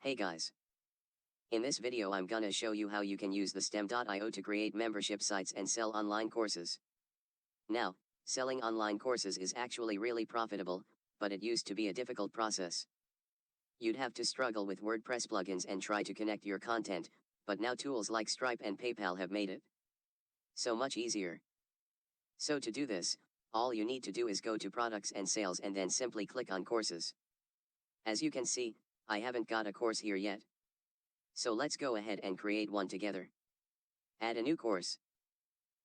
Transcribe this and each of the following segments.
Hey guys. In this video I'm gonna show you how you can use the STEM.io to create membership sites and sell online courses. Now, selling online courses is actually really profitable, but it used to be a difficult process. You'd have to struggle with WordPress plugins and try to connect your content, but now tools like Stripe and PayPal have made it so much easier. So to do this, all you need to do is go to Products and Sales and then simply click on Courses. As you can see, I haven't got a course here yet. So let's go ahead and create one together. Add a new course.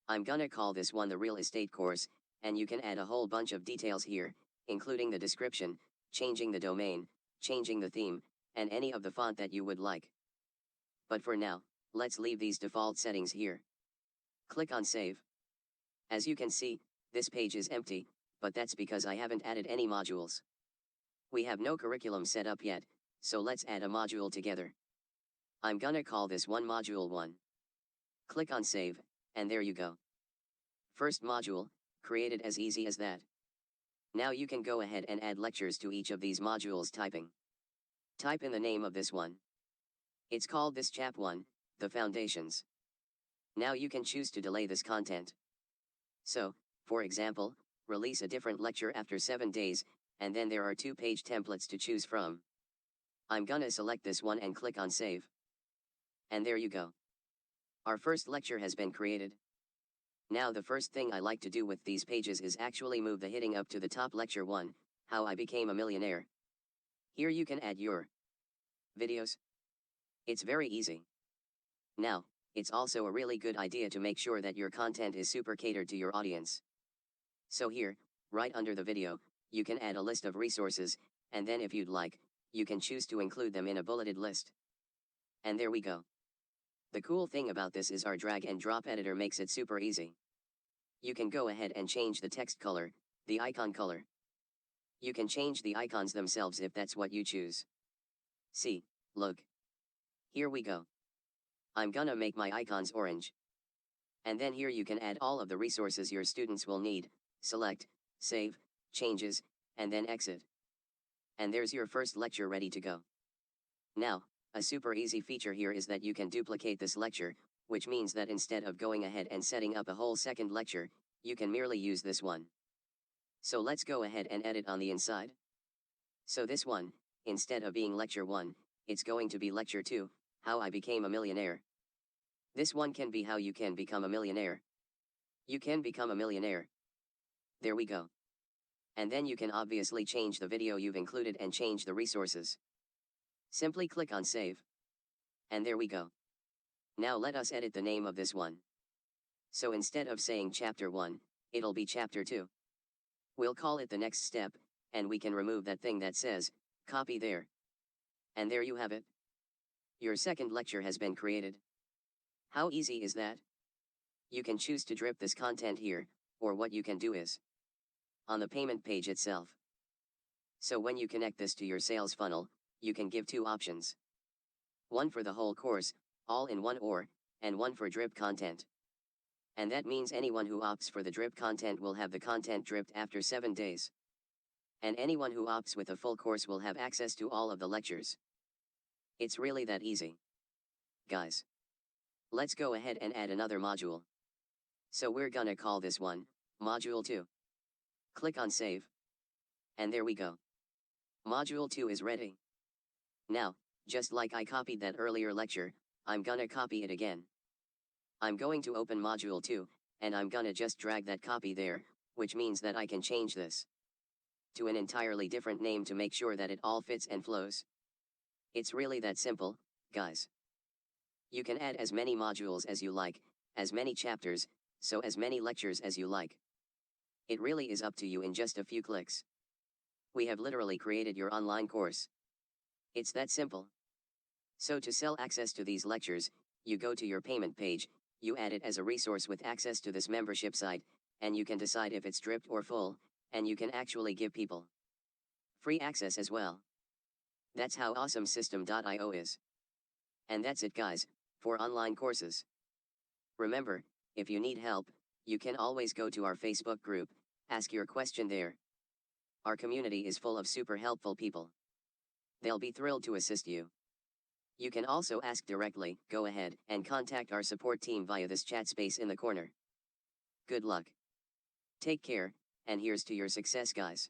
I'm gonna call this one the real estate course, and you can add a whole bunch of details here, including the description, changing the domain, changing the theme, and any of the font that you would like. But for now, let's leave these default settings here. Click on Save. As you can see, this page is empty, but that's because I haven't added any modules. We have no curriculum set up yet, so let's add a module together. I'm gonna call this one Module 1. Click on Save, and there you go. First module, created as easy as that. Now you can go ahead and add lectures to each of these modules typing. Type in the name of this one. It's called this Chap 1, The Foundations. Now you can choose to delay this content. So, for example, release a different lecture after 7 days, and then there are 2-page templates to choose from. I'm gonna select this one and click on Save. And there you go. Our first lecture has been created. Now the first thing I like to do with these pages is actually move the heading up to the top. Lecture 1, How I Became a Millionaire. Here you can add your videos. It's very easy. Now, it's also a really good idea to make sure that your content is super catered to your audience. So here, right under the video, you can add a list of resources, and then if you'd like, you can choose to include them in a bulleted list. And there we go. The cool thing about this is our drag and drop editor makes it super easy. You can go ahead and change the text color, the icon color. You can change the icons themselves if that's what you choose. See, look. Here we go. I'm gonna make my icons orange. And then here you can add all of the resources your students will need, select, save, changes, and then exit. And there's your first lecture ready to go. Now, a super easy feature here is that you can duplicate this lecture, which means that instead of going ahead and setting up a whole second lecture, you can merely use this one. So let's go ahead and edit on the inside. So this one, instead of being lecture 1, it's going to be lecture 2, How I Became a Millionaire. This one can be How You Can Become a Millionaire. You can become a millionaire. There we go. And then you can obviously change the video you've included and change the resources. Simply click on Save. And there we go. Now let us edit the name of this one. So instead of saying Chapter 1, it'll be Chapter 2. We'll call it the next step, and we can remove that thing that says, copy there. And there you have it. Your second lecture has been created. How easy is that? You can choose to drip this content here, or what you can do is on the payment page itself. So when you connect this to your sales funnel, you can give 2 options. One for the whole course, all in one, and one for drip content. And that means anyone who opts for the drip content will have the content dripped after 7 days. And anyone who opts with a full course will have access to all of the lectures. It's really that easy. Guys. Let's go ahead and add another module. So we're gonna call this one, Module 2. Click on Save. And there we go. Module 2 is ready. Now, just like I copied that earlier lecture, I'm gonna copy it again. I'm going to open Module 2, and I'm gonna just drag that copy there, which means that I can change this to an entirely different name to make sure that it all fits and flows. It's really that simple, guys. You can add as many modules as you like, as many chapters, so as many lectures as you like. It really is up to you in just a few clicks. We have literally created your online course. It's that simple. So to sell access to these lectures, you go to your payment page, you add it as a resource with access to this membership site, and you can decide if it's dripped or full, and you can actually give people free access as well. That's how awesome System.io is. And that's it, guys, for online courses. Remember, if you need help, you can always go to our Facebook group, ask your question there. Our community is full of super helpful people. They'll be thrilled to assist you. You can also ask directly. Go ahead and contact our support team via this chat space in the corner. Good luck. Take care, and here's to your success, guys.